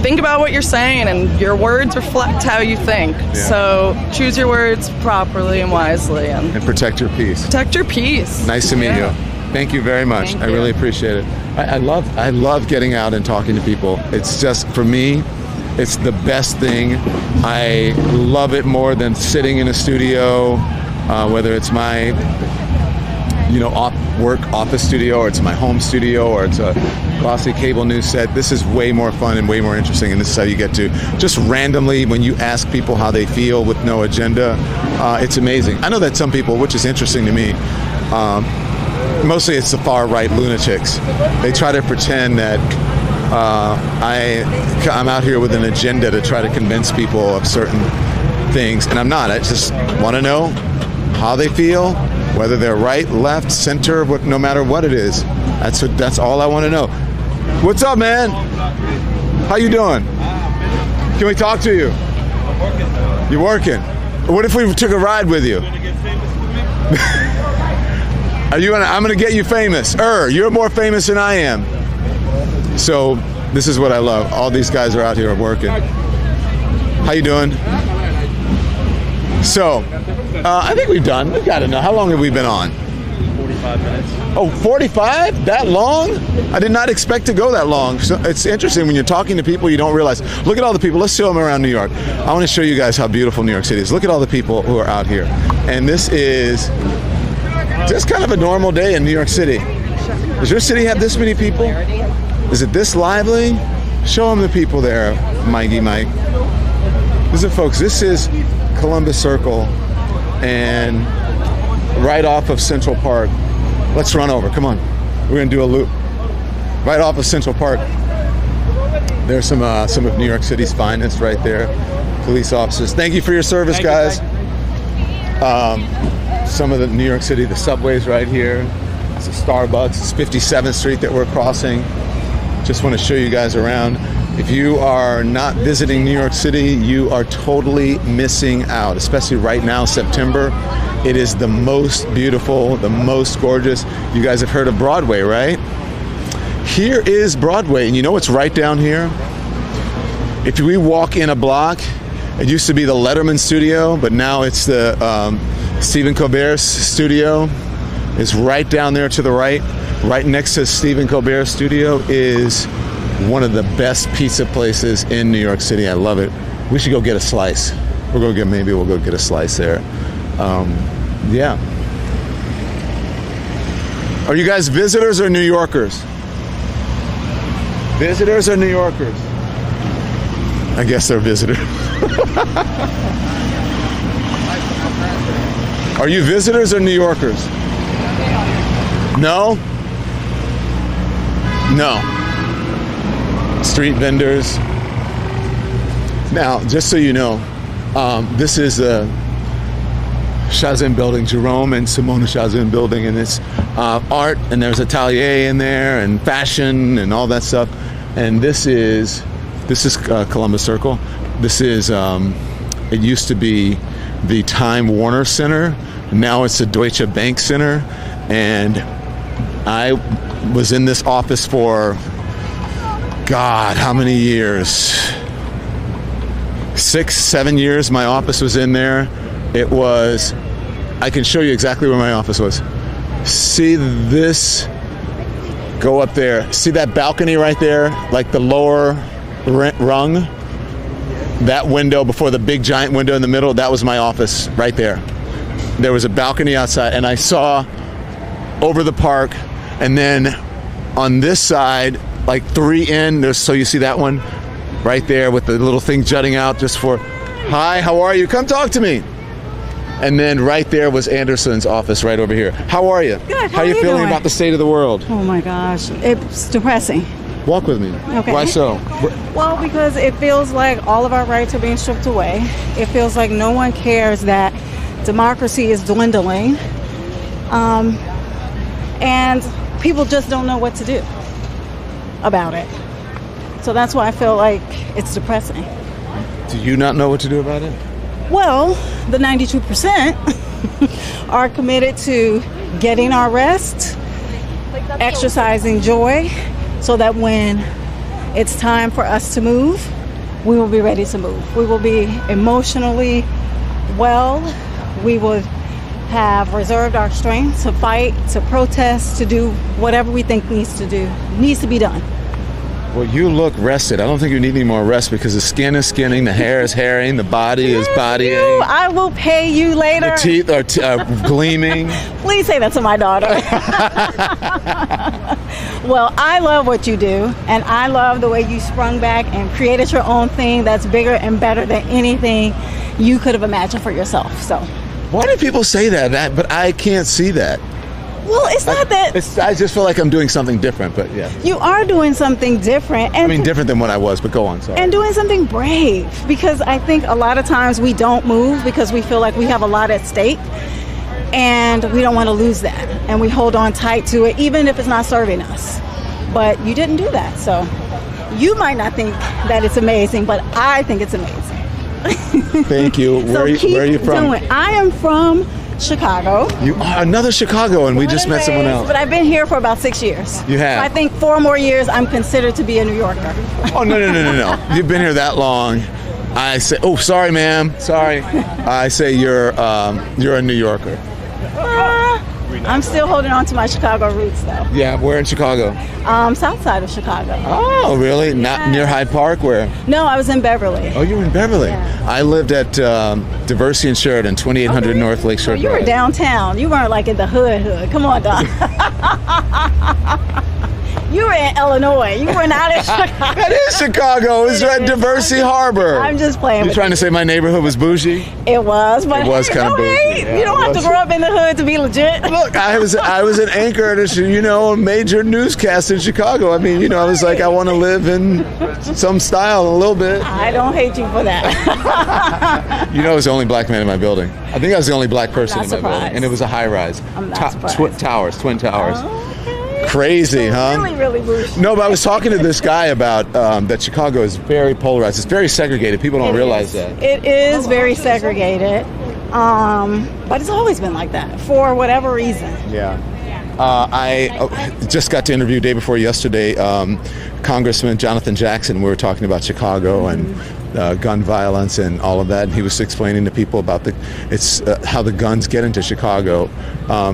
think about what you're saying, and your words reflect how you think. Yeah. So choose your words properly and wisely. And protect your peace. Protect your peace. Nice to meet you. Thank you very much. I really appreciate it. I love getting out and talking to people. It's just, for me, it's the best thing. I love it more than sitting in a studio, whether it's my work office studio, or it's my home studio, or it's a glossy cable news set. This is way more fun and way more interesting, and this is how you get to just randomly, when you ask people how they feel with no agenda, it's amazing. I know that some people, which is interesting to me, mostly it's the far-right lunatics. They try to pretend that I'm out here with an agenda to try to convince people of certain things, and I'm not. I just want to know how they feel, whether they're right, left, center, no matter what it is. That's all I want to know. What's up, man? How you doing? Can we talk to you? I'm working. You're working? What if we took a ride with you? I'm going to get you famous. You're more famous than I am. So this is what I love. All these guys are out here working. How you doing? So I think we've got to know. How long have we been on? 45 minutes. Oh, 45? That long? I did not expect to go that long. So it's interesting when you're talking to people, you don't realize. Look at all the people. Let's show them around New York. I want to show you guys how beautiful New York City is. Look at all the people who are out here. And this is just kind of a normal day in New York City. Does your city have this many people? Is it this lively? Show them the people there, Mikey Mike. Listen, folks, this is Columbus Circle and right off of Central Park. Let's run over. Come on. We're going to do a loop. Right off of Central Park. There's some of New York City's finest right there. Police officers. Thank you for your service, guys. Some of the New York City, the subways right here. It's a Starbucks. It's 57th Street that we're crossing. Just want to show you guys around. If you are not visiting New York City, you are totally missing out, especially right now, September. It is the most beautiful, the most gorgeous. You guys have heard of Broadway, right? Here is Broadway, and you know what's right down here? If we walk in a block, it used to be the Letterman studio, but now it's the Stephen Colbert's studio. It's right down there to the right. Right next to Stephen Colbert's studio is one of the best pizza places in New York City. I love it. We should go get a slice. Maybe we'll go get a slice there. Yeah. Are you guys visitors or New Yorkers? Visitors or New Yorkers? I guess they're visitors. Are you visitors or New Yorkers? No? No. Street vendors. Now, just so you know, this is the Chazin building, Jerome and Simona Chazin building, and it's art, and there's atelier in there, and fashion, and all that stuff. And this is Columbus Circle. This is it used to be the Time Warner Center. Now it's the Deutsche Bank Center, and I was in this office for, God, how many years? 6, 7 years my office was in there. It was, I can show you exactly where my office was. See this, go up there. See that balcony right there? Like the lower rung? That window before the big giant window in the middle, that was my office right there. There was a balcony outside, and I saw over the park, and then on this side, like 3 in, so you see that one right there with the little thing jutting out just for, hi, how are you? Come talk to me. And then right there was Anderson's office right over here. How are you? Good. How are you feeling about the state of the world? Oh my gosh, it's depressing. Walk with me. Okay. Why so? Well, because it feels like all of our rights are being stripped away. It feels like no one cares that democracy is dwindling. And people just don't know what to do about it. So that's why I feel like it's depressing. Do you not know what to do about it? Well, the 92% are committed to getting our rest, exercising joy, so that when it's time for us to move, we will be ready to move. We will be emotionally well. We will have reserved our strength to fight, to protest, to do whatever we think needs to be done. Well, you look rested. I don't think you need any more rest because the skin is skinning, the hair is hairing, the body is bodying. I will pay you later. The teeth are gleaming. Please say that to my daughter. Well, I love what you do, and I love the way you sprung back and created your own thing that's bigger and better than anything you could have imagined for yourself. So, why do people say that? But I can't see that. Well, it's not that. I just feel like I'm doing something different, but yeah. You are doing something different. And I mean, different than what I was, but go on, sorry. And doing something brave, because I think a lot of times we don't move because we feel like we have a lot at stake, and we don't want to lose that. And we hold on tight to it, even if it's not serving us. But you didn't do that, so you might not think that it's amazing, but I think it's amazing. Thank you. Where are you from? I am from Chicago. You are another Chicago, and we just met someone else. But I've been here for about 6 years. You have? So I think 4 more years I'm considered to be a New Yorker. Oh, no. You've been here that long. I say, oh, sorry, ma'am. Sorry. I say you're a New Yorker. I'm still holding on to my Chicago roots, though. Yeah, where in Chicago? South side of Chicago. Oh, really? Not near Hyde Park? Where? No, I was in Beverly. Oh, you were in Beverly? I lived at Diversity and Sheridan, 2800 North Lakeshore You were Drive. downtown. You weren't like in the hood. Come on, Don. You were in Illinois. You were not in Chicago. That is Chicago. It's at Diversity Harbor. I'm just playing You with trying to say my neighborhood was bougie? It was, but It was hey, kind of no bougie. hate. Yeah, You don't it have to was. grow up in the hood to be legit. Look, I was an anchor at a major newscast in Chicago. I mean, I was like, I want to live in some style a little bit. I don't hate you for that. I was the only black man in my building. I think I was the only black person not in my building, surprised. and it was a high rise. I'm not surprised. Twin towers. Crazy, huh? Really, really bougie. No, but I was talking to this guy about that Chicago is very polarized. It's very segregated. People don't realize that. It is very segregated, but it's always been like that for whatever reason. Yeah. I just got to interview day before yesterday Congressman Jonathan Jackson. We were talking about Chicago and gun violence and all of that, and he was explaining to people about how the guns get into Chicago.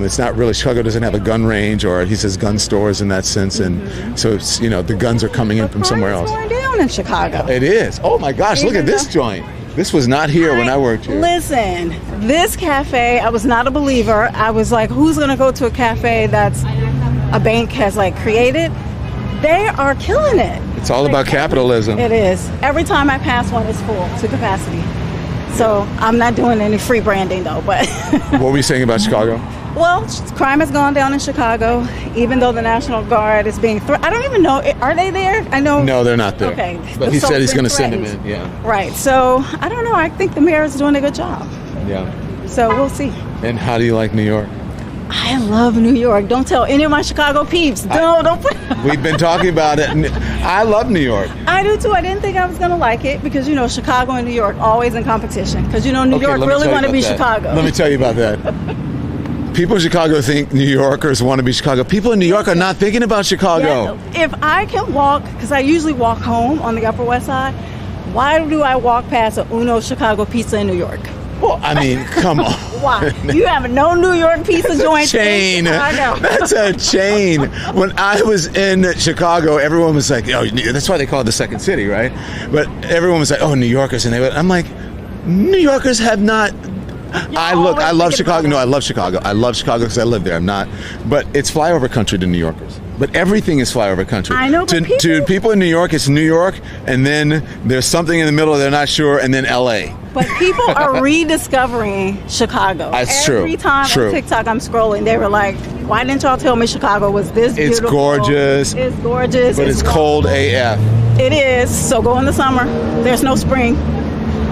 It's not really, Chicago doesn't have a gun range, or he says gun stores in that sense, and so it's, the guns are coming in from somewhere else. It's going down in Chicago. It is. Oh my gosh, look at this joint. This was not here when I worked here. Listen, this cafe, I was not a believer. I was like, who's going to go to a cafe that's a bank has created? They are killing it. It's all about capitalism. It is. Every time I pass one, it's full to capacity. So I'm not doing any free branding though, but. What were you saying about Chicago? Well, crime has gone down in Chicago, even though the National Guard is being I don't even know, are they there? I know. No, they're not there. Okay. But he So said he's they're going to send him threatened. in, yeah. Right. So I don't know. I think the mayor is doing a good job. Yeah. So we'll see. And how do you like New York? I love New York. Don't tell any of my Chicago peeps. Don't put. We've been talking about it. And I love New York. I do too. I didn't think I was going to like it because, Chicago and New York always in competition. Because, New Okay, York let me really tell you want to about be that. Chicago. Let me tell you about that. People in Chicago think New Yorkers want to be Chicago. People in New York are not thinking about Chicago. Yeah, if I can walk, because I usually walk home on the Upper West Side, why do I walk past a Uno Chicago Pizza in New York? Well, I mean, come on. Why? You have no New York pizza joint Chain. I know. That's a chain. When I was in Chicago, everyone was like, "Oh, that's why they call it the second city, right?" But everyone was like, "Oh, New Yorkers," and I'm like, New Yorkers have not. I love Chicago. No, I love Chicago. I love Chicago because I live there. I'm not, but it's flyover country to New Yorkers. But everything is flyover country. I know, but to people in New York, it's New York, and then there's something in the middle they're not sure, and then L.A. But people are rediscovering Chicago. That's true. Every time True. on TikTok I'm scrolling, they were like, why didn't y'all tell me Chicago was this It's beautiful? gorgeous. It's gorgeous. But it's cold AF. It is. So go in the summer. There's no spring.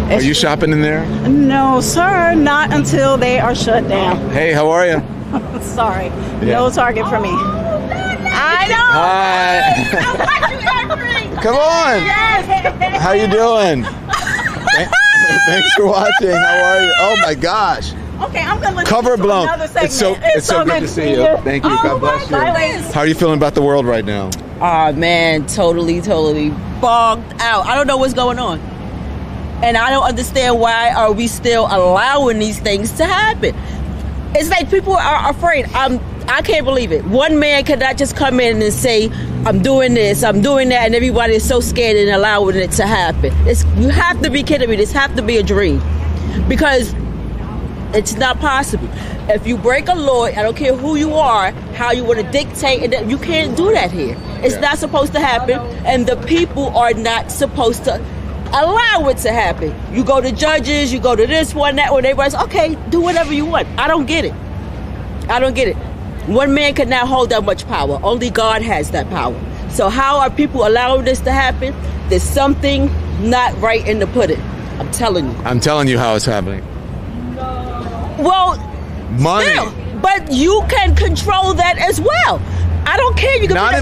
Are you shopping in there? No, sir. Not until they are shut down. Hey, how are you? Sorry. Yeah. No Target for me. I know. Hi. Come on. Yes. How you doing? Thanks for watching. How are you? Oh my gosh. Okay, I'm gonna Cover blown. It's so good to see you. Thank you. God bless you. How are you feeling about the world right now? Oh man, totally bogged out. I don't know what's going on. And I don't understand why are we still allowing these things to happen. It's like people are afraid. I can't believe it. One man cannot just come in and say, I'm doing this, I'm doing that, and everybody is so scared and allowing it to happen. You have to be kidding me. This have to be a dream. Because it's not possible. If you break a law, I don't care who you are, how you want to dictate, and you can't do that here. It's not supposed to happen, and the people are not supposed to allow it to happen. You go to judges, you go to this one, that one, everybody's okay, do whatever you want. I don't get it. One man cannot hold that much power. Only God has that power. So how are people allowing this to happen? There's something not right in the pudding. I'm telling you. I'm telling you how it's happening. Well, money. Still, but you can control that as well. I don't care. You can not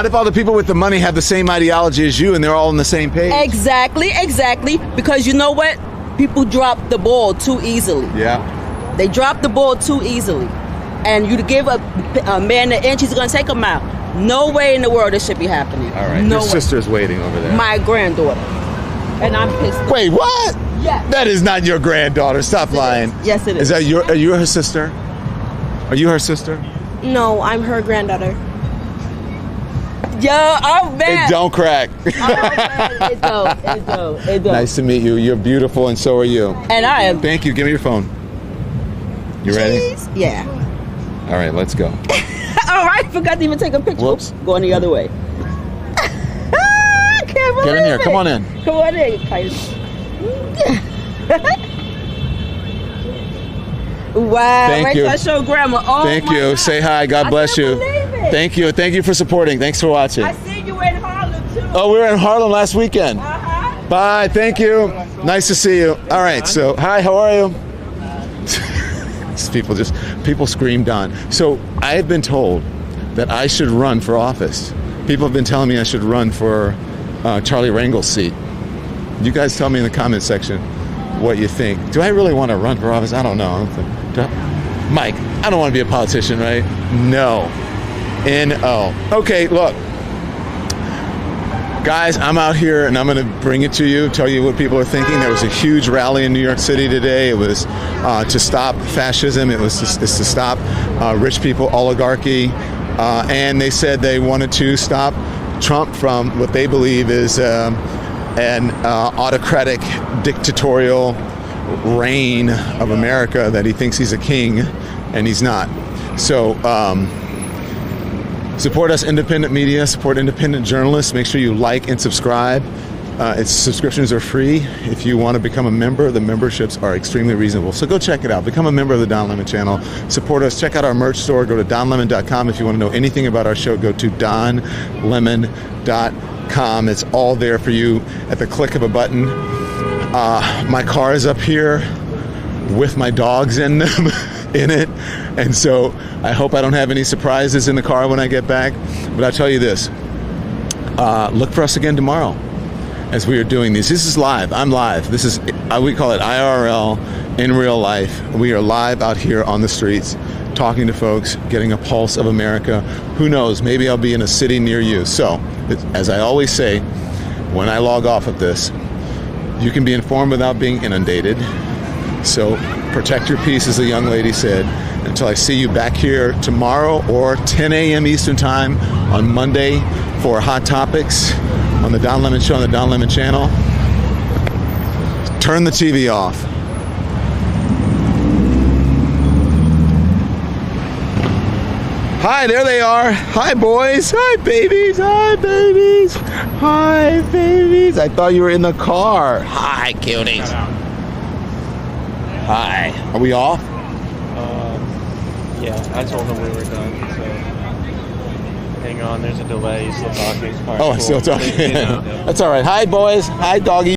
if all the people with the money have the same ideology as you and they're all on the same page. Exactly. Because you know what? People drop the ball too easily. Yeah. They drop the ball too easily. And you give a man an inch, he's going to take a mile. No way in the world this should be happening. All right. No Your way. sister's waiting over there. My granddaughter. And I'm pissed. Wait, what? Yes. That is not your granddaughter. Stop lying. Yes, it is. Are you her sister? Are you her sister? No, I'm her granddaughter. Yo, oh man. It don't crack. It don't. Nice to meet you. You're beautiful, and so are you. And I am. Thank you. Give me your phone. You ready? Yeah. All right, let's go. All right, forgot to even take a picture. Whoops. Going the other way. Get in here. Come on in. Come on in, Titus. Wow. Thank Wait you. till I show Grandma. Oh, Thank my you. God. Say hi. God bless you. Thank you. Thank you for supporting. Thanks for watching. I see you in Harlem, too. Oh, we were in Harlem last weekend. Bye. Thank you. Nice to see you. All right. So, hi. How are you? People scream Don. So, I have been told that I should run for office. People have been telling me I should run for Charlie Rangel's seat. You guys tell me in the comment section what you think. Do I really want to run for office? I don't know. Mike, I don't want to be a politician, right? No. N-O. Okay, look. Guys, I'm out here and I'm going to bring it to you, tell you what people are thinking. There was a huge rally in New York City today. It was to stop fascism. It was to stop rich people, oligarchy. And they said they wanted to stop Trump from what they believe is an autocratic, dictatorial reign of America, that he thinks he's a king and he's not. So support us, independent media, support independent journalists. Make sure you like and subscribe. Its subscriptions are free. If you want to become a member, the memberships are extremely reasonable. So go check it out. Become a member of the Don Lemon channel. Support us. Check out our merch store. Go to donlemon.com. If you want to know anything about our show, go to donlemon.com. It's all there for you at the click of a button. My car is up here with my dogs in them, in it. And so I hope I don't have any surprises in the car when I get back. But I'll tell you this. Look for us again tomorrow as we are doing these. This is live. I'm live. This is, we call it IRL, in real life. We are live out here on the streets, talking to folks, getting a pulse of America. Who knows? Maybe I'll be in a city near you. So, as I always say, when I log off of this, you can be informed without being inundated. So protect your peace, as the young lady said, until I see you back here tomorrow or 10 a.m. Eastern Time on Monday for Hot Topics on the Don Lemon Show on the Don Lemon channel. Turn the TV off. Hi, there they are. Hi, boys. Hi, babies. Hi, babies. Hi, babies. I thought you were in the car. Hi, cuties. Hi. Are we off? Yeah, I told them we were done, so hang on, there's a delay, he's still talking. Oh, I'm still talking. That's all right. Hi, boys. Hi, doggy.